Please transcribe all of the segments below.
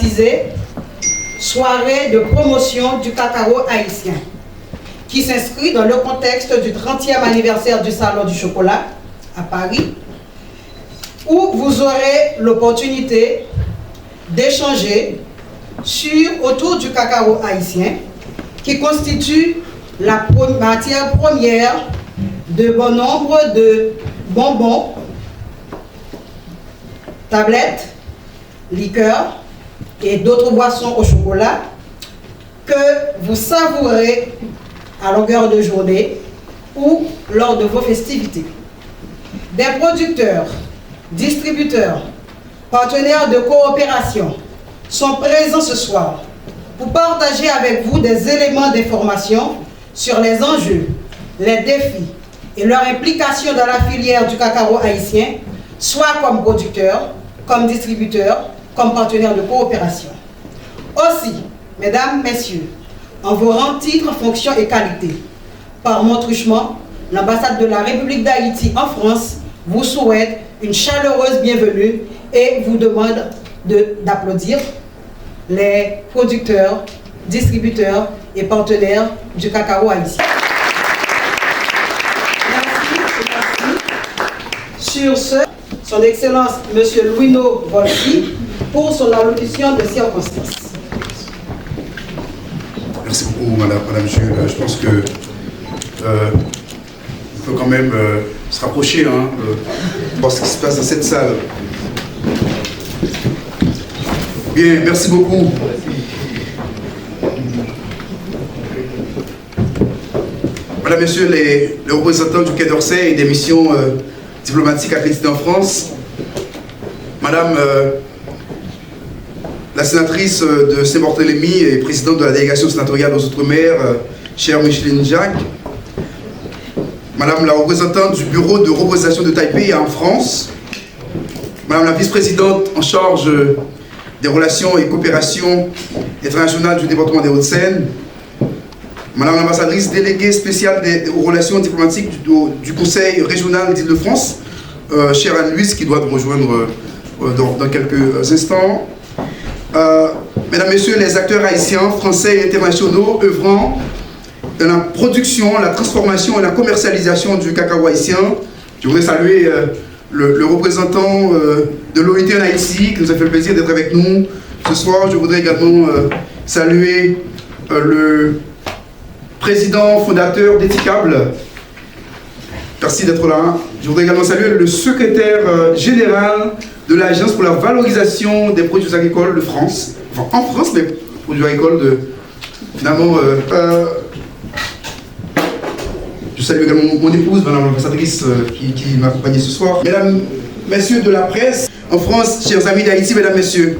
baptisé Soirée de promotion du cacao haïtien, qui s'inscrit dans le contexte du 30e anniversaire du Salon du Chocolat à Paris, où vous aurez l'opportunité d'échanger autour du cacao haïtien, qui constitue la matière première de bon nombre de bonbons, tablettes, liqueurs et d'autres boissons au chocolat que vous savourez à longueur de journée ou lors de vos festivités. Des producteurs, distributeurs, partenaires de coopération sont présents ce soir pour partager avec vous des éléments d'information sur les enjeux, les défis et leur implication dans la filière du cacao haïtien, soit comme producteurs, comme distributeurs, comme partenaires de coopération. Aussi, mesdames, messieurs, en vos rangs, titres, fonctions et qualités, par mon truchement, l'ambassade de la République d'Haïti en France vous souhaite une chaleureuse bienvenue et vous demande d'applaudir les producteurs, distributeurs et partenaires du cacao haïtien. Merci. Sur ce, son Excellence M. Louino Volsi pour son allocution de circonstance. Merci beaucoup, Madame Jules. Je pense que on peut quand même se rapprocher de ce qui se passe dans cette salle. Bien, merci beaucoup. Madame, Messieurs les représentants du Quai d'Orsay et des missions diplomatiques accréditées en France, Madame la sénatrice de Saint-Barthélemy et présidente de la délégation sénatoriale aux Outre-mer, chère Micheline Jacques, Madame la représentante du bureau de représentation de Taipei en France, Madame la vice-présidente en charge des relations et coopérations internationales du département des Hauts-de-Seine, Madame l'ambassadrice déléguée spéciale aux relations diplomatiques du Conseil régional d'Île-de-France, chère Anne-Louise, qui doit nous rejoindre dans quelques instants, Mesdames, Messieurs les acteurs haïtiens, français et internationaux œuvrant dans la production, la transformation et la commercialisation du cacao haïtien, je voudrais saluer le représentant de l'OIT en Haïti qui nous a fait le plaisir d'être avec nous ce soir. Je voudrais également saluer le président fondateur d'Ethicable. Merci d'être là. Je voudrais également saluer le secrétaire général de l'Agence pour la valorisation des produits agricoles de France. Enfin, en France, les produits agricoles de... Finalement, je salue également mon épouse, Madame l'ambassadrice, qui m'a accompagné ce soir. Mesdames, Messieurs de la presse, en France, chers amis d'Haïti, Mesdames, Messieurs,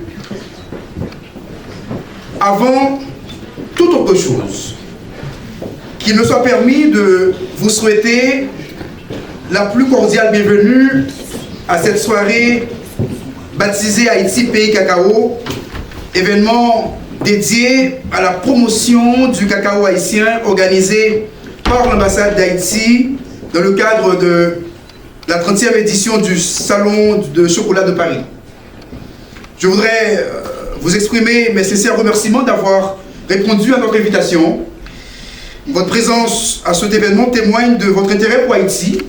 avant toute autre chose, qu'il me soit permis de vous souhaiter la plus cordiale bienvenue à cette soirée baptisée Haïti Pays Cacao, événement dédié à la promotion du cacao haïtien organisé par l'ambassade d'Haïti dans le cadre de la 30e édition du Salon de chocolat de Paris. Je voudrais vous exprimer mes sincères remerciements d'avoir répondu à notre invitation. Votre présence à cet événement témoigne de votre intérêt pour Haïti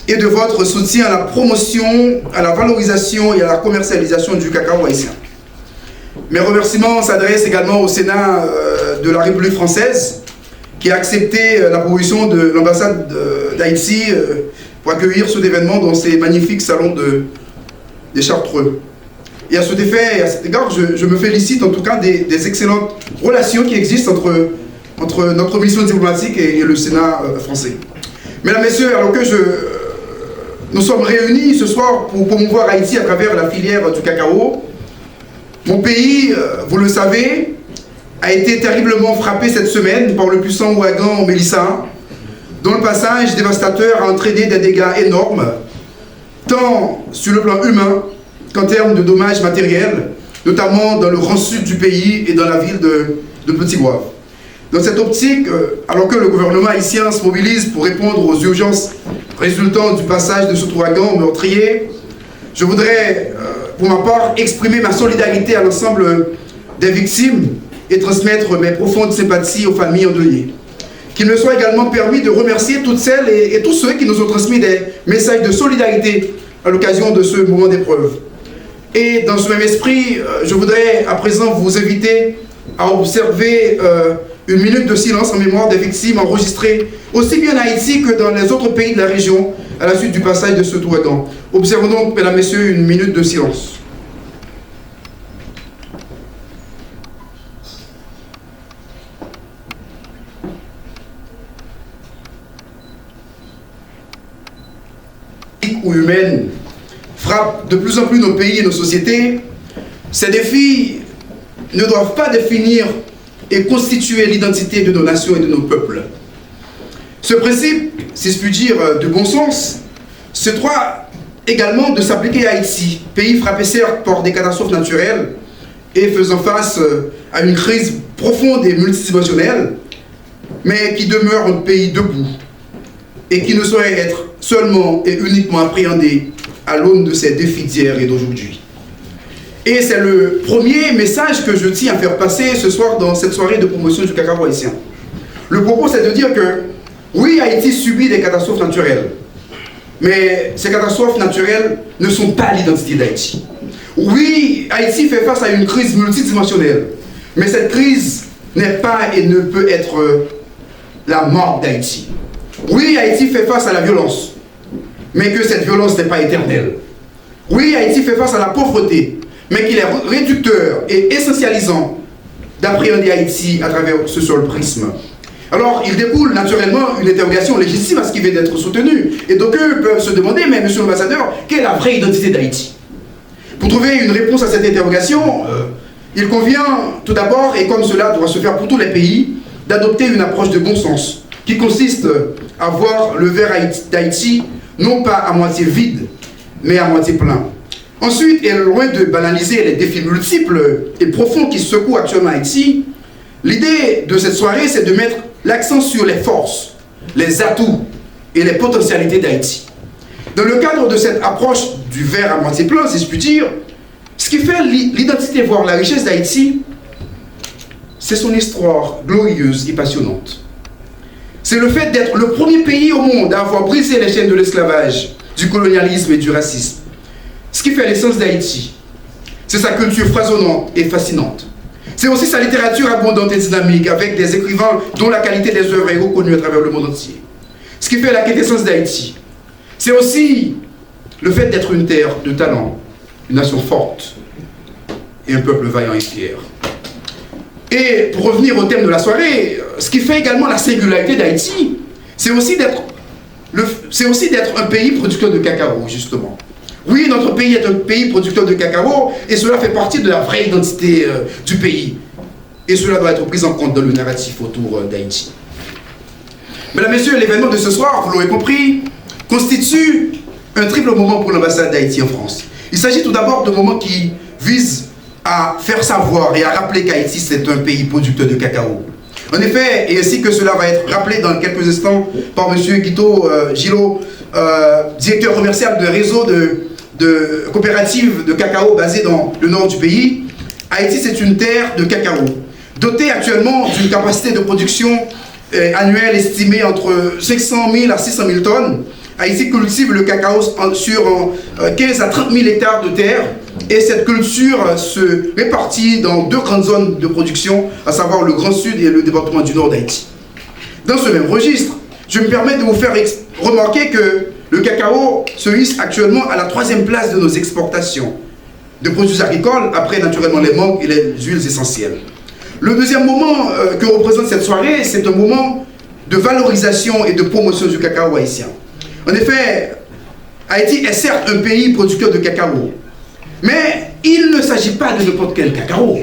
et de votre soutien à la promotion, à la valorisation et à la commercialisation du cacao haïtien. Mes remerciements s'adressent également au Sénat de la République française qui a accepté la proposition de l'ambassade d'Haïti pour accueillir cet événement dans ces magnifiques salons des Chartreux. Et à cet effet, et à cet égard, je me félicite en tout cas des excellentes relations qui existent entre notre mission diplomatique et le Sénat français. Mesdames, Messieurs, alors que nous sommes réunis ce soir pour promouvoir Haïti à travers la filière du cacao, mon pays, vous le savez, a été terriblement frappé cette semaine par le puissant ouragan Mélissa, dont le passage dévastateur a entraîné des dégâts énormes, tant sur le plan humain qu'en termes de dommages matériels, notamment dans le grand sud du pays et dans la ville de Petit-Goâve. Dans cette optique, alors que le gouvernement haïtien se mobilise pour répondre aux urgences résultant du passage de cet ouragan meurtrier, je voudrais pour ma part, exprimer ma solidarité à l'ensemble des victimes et transmettre mes profondes sympathies aux familles endeuillées. Qu'il me soit également permis de remercier toutes celles et tous ceux qui nous ont transmis des messages de solidarité à l'occasion de ce moment d'épreuve. Et dans ce même esprit, je voudrais à présent vous inviter à observer une minute de silence en mémoire des victimes enregistrées aussi bien en Haïti que dans les autres pays de la région à la suite du passage de ce ouragan. Observons donc, mesdames, messieurs, une minute de silence. Ou humaine frappent de plus en plus nos pays et nos sociétés, ces défis ne doivent pas définir et constituer l'identité de nos nations et de nos peuples. Ce principe, si je puis dire de bon sens, se doit également de s'appliquer à Haïti, pays frappé certes par des catastrophes naturelles et faisant face à une crise profonde et multidimensionnelle, mais qui demeure un pays debout et qui ne saurait être seulement et uniquement appréhendé à l'aune de ces défis d'hier et d'aujourd'hui. Et c'est le premier message que je tiens à faire passer ce soir dans cette soirée de promotion du cacao haïtien. Le propos, c'est de dire que, oui, Haïti subit des catastrophes naturelles, mais ces catastrophes naturelles ne sont pas l'identité d'Haïti. Oui, Haïti fait face à une crise multidimensionnelle, mais cette crise n'est pas et ne peut être la marque d'Haïti. Oui, Haïti fait face à la violence, mais que cette violence n'est pas éternelle. Oui, Haïti fait face à la pauvreté, mais qu'il est réducteur et essentialisant d'appréhender Haïti à travers ce seul prisme. Alors, il découle naturellement une interrogation légitime à ce qui vient d'être soutenu. Et donc, eux peuvent se demander, mais monsieur l'ambassadeur, quelle est la vraie identité d'Haïti? Pour trouver une réponse à cette interrogation, il convient tout d'abord, et comme cela doit se faire pour tous les pays, d'adopter une approche de bon sens, qui consiste à voir le verre d'Haïti non pas à moitié vide, mais à moitié plein. Ensuite, et loin de banaliser les défis multiples et profonds qui secouent actuellement Haïti, l'idée de cette soirée, c'est de mettre l'accent sur les forces, les atouts et les potentialités d'Haïti. Dans le cadre de cette approche du verre à moitié plein, si je puis dire, ce qui fait l'identité, voire la richesse d'Haïti, c'est son histoire glorieuse et passionnante. C'est le fait d'être le premier pays au monde à avoir brisé les chaînes de l'esclavage, du colonialisme et du racisme. Ce qui fait l'essence d'Haïti, c'est sa culture foisonnante et fascinante. C'est aussi sa littérature abondante et dynamique, avec des écrivains dont la qualité des œuvres est reconnue à travers le monde entier. Ce qui fait la quintessence d'Haïti, c'est aussi le fait d'être une terre de talent, une nation forte et un peuple vaillant et fier. Et pour revenir au thème de la soirée, ce qui fait également la singularité d'Haïti, c'est aussi d'être un pays producteur de cacao, justement. Oui, notre pays est un pays producteur de cacao, et cela fait partie de la vraie identité du pays. Et cela doit être pris en compte dans le narratif autour d'Haïti. Mesdames, Messieurs, l'événement de ce soir, vous l'aurez compris, constitue un triple moment pour l'ambassade d'Haïti en France. Il s'agit tout d'abord d'un moment qui vise à faire savoir et à rappeler qu'Haïti, c'est un pays producteur de cacao. En effet, et ainsi que cela va être rappelé dans quelques instants par M. Guito Gillot, directeur commercial de réseau de coopératives de cacao basées dans le nord du pays, Haïti, c'est une terre de cacao, dotée actuellement d'une capacité de production annuelle estimée entre 500 000 à 600 000 tonnes. Haïti cultive le cacao sur 15 à 30 000 hectares de terre, et cette culture se répartit dans deux grandes zones de production, à savoir le Grand Sud et le département du Nord d'Haïti. Dans ce même registre, je me permets de vous faire remarquer que le cacao se hisse actuellement à la 3e place de nos exportations de produits agricoles, après naturellement les mangues et les huiles essentielles. Le deuxième moment que représente cette soirée, c'est un moment de valorisation et de promotion du cacao haïtien. En effet, Haïti est certes un pays producteur de cacao, mais il ne s'agit pas de n'importe quel cacao.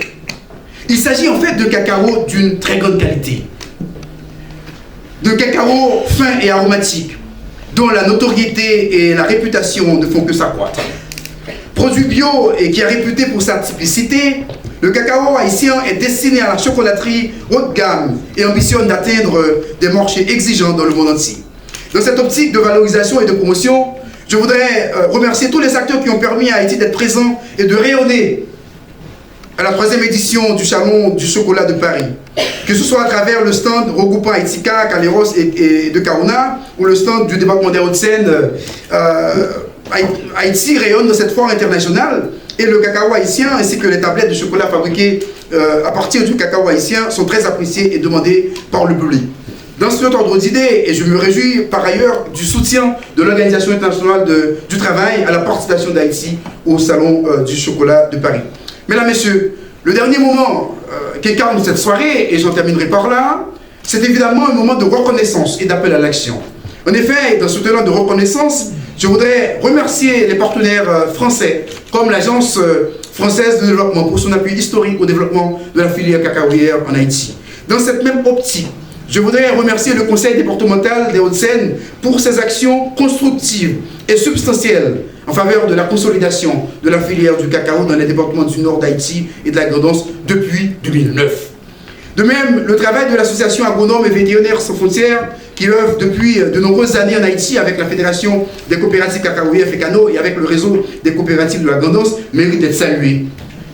Il s'agit en fait de cacao d'une très grande qualité. De cacao fin et aromatique, dont la notoriété et la réputation ne font que s'accroître. Produit bio et qui est réputé pour sa typicité, le cacao haïtien est destiné à la chocolaterie haut de gamme et ambitionne d'atteindre des marchés exigeants dans le monde entier. Dans cette optique de valorisation et de promotion, Je voudrais remercier tous les acteurs qui ont permis à Haïti d'être présent et de rayonner à la 3e édition du Salon du Chocolat de Paris. Que ce soit à travers le stand regroupant Haïtika, Caleros et de Kaouna, ou le stand du département des Hauts-de-Seine, Haïti rayonne dans cette foire internationale et le cacao haïtien ainsi que les tablettes de chocolat fabriquées à partir du cacao haïtien sont très appréciées et demandées par le public. Dans cet ordre d'idées, et je me réjouis par ailleurs du soutien de l'Organisation internationale du travail à la participation d'Haïti au Salon du Chocolat de Paris. Mesdames, Messieurs, le dernier moment qu'incarne cette soirée, et j'en terminerai par là, c'est évidemment un moment de reconnaissance et d'appel à l'action. En effet, dans ce talent de reconnaissance, je voudrais remercier les partenaires français, comme l'Agence française de développement pour son appui historique au développement de la filière cacaoyère en Haïti. Dans cette même optique, je voudrais remercier le Conseil départemental des Hauts-de-Seine pour ses actions constructives et substantielles en faveur de la consolidation de la filière du cacao dans les départements du nord d'Haïti et de la Grandance depuis 2009. De même, le travail de l'association Agronomes et Vétérinaires sans frontières qui œuvre depuis de nombreuses années en Haïti avec la Fédération des coopératives cacaoyères FECANO et avec le réseau des coopératives de la Grandance mérite d'être salué.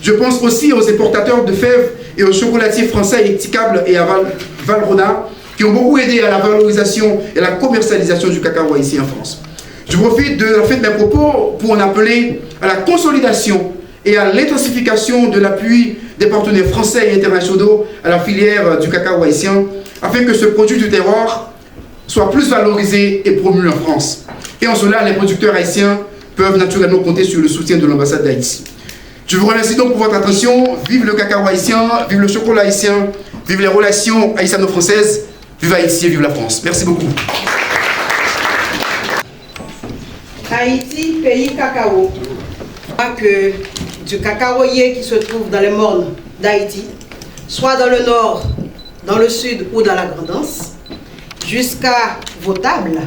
Je pense aussi aux importateurs de fèves et aux chocolatiers français Eticable et à Valrhona qui ont beaucoup aidé à la valorisation et la commercialisation du cacao haïtien en France. Je profite de la fin de mes propos pour en appeler à la consolidation et à l'intensification de l'appui des partenaires français et internationaux à la filière du cacao haïtien afin que ce produit du terroir soit plus valorisé et promu en France. Et en cela, les producteurs haïtiens peuvent naturellement compter sur le soutien de l'ambassade d'Haïti. Je vous remercie donc pour votre attention. Vive le cacao haïtien, vive le chocolat haïtien, vive les relations haïtiano-françaises, vive Haïti et vive la France. Merci beaucoup. Haïti, pays cacao. Que du cacaoyer qui se trouve dans les mornes d'Haïti, soit dans le nord, dans le sud ou dans la Grandance, jusqu'à vos tables,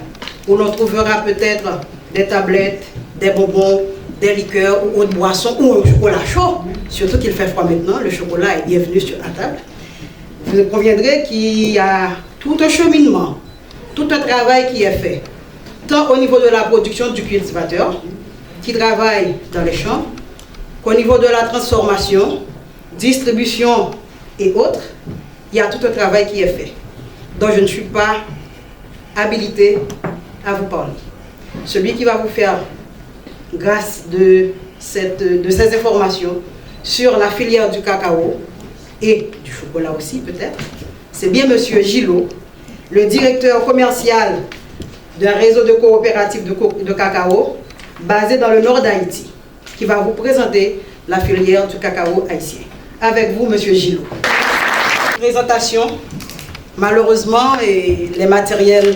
où l'on trouvera peut-être des tablettes, des bonbons, des liqueurs ou autres boissons, ou un chocolat chaud, surtout qu'il fait froid maintenant, le chocolat est bienvenu sur la table. Vous conviendrez qu'il y a tout un cheminement, tout un travail qui est fait, tant au niveau de la production du cultivateur, qui travaille dans les champs, qu'au niveau de la transformation, distribution et autres, il y a tout un travail qui est fait, dont je ne suis pas habilité à vous parler. Celui qui va vous faire grâce de ces informations sur la filière du cacao et du chocolat aussi peut-être, c'est bien Monsieur Gillot, le directeur commercial d'un réseau de coopératives de cacao basé dans le nord d'Haïti, qui va vous présenter la filière du cacao haïtien. Avec vous, Monsieur Gillot. Présentation, malheureusement, et les matériels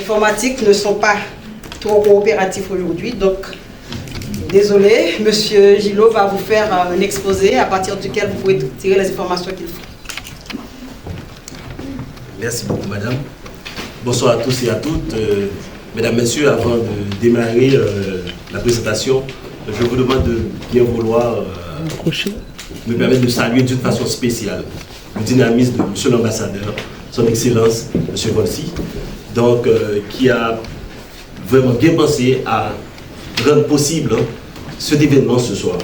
informatiques ne sont pas trop coopératifs aujourd'hui, donc désolé, Monsieur Gillot va vous faire un exposé à partir duquel vous pouvez tirer les informations qu'il faut. Merci beaucoup, madame. Bonsoir à tous et à toutes. Mesdames, Messieurs, avant de démarrer la présentation, je vous demande de bien vouloir me permettre de saluer d'une façon spéciale le dynamisme de Monsieur l'ambassadeur, son Excellence, Monsieur Volsi, donc qui a vraiment bien pensé à rendre possible cet événement ce soir.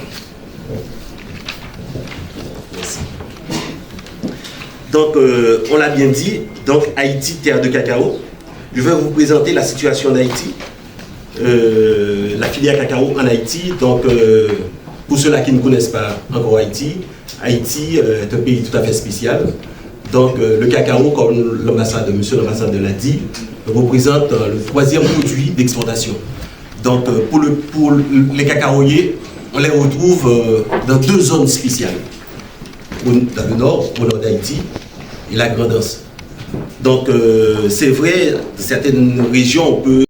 Merci. Donc, on l'a bien dit, donc Haïti, terre de cacao. Je vais vous présenter la situation d'Haïti, la filière cacao en Haïti. Donc, pour ceux-là qui ne connaissent pas encore Haïti, Haïti est un pays tout à fait spécial. Donc, le cacao, comme monsieur l'ambassadeur l'a dit, représente le 3e produit d'exportation. Donc, pour les cacaoyers, on les retrouve dans 2 zones spéciales. Dans le nord, au nord d'Haïti, et la Grandance. Donc, c'est vrai, dans certaines régions, on peut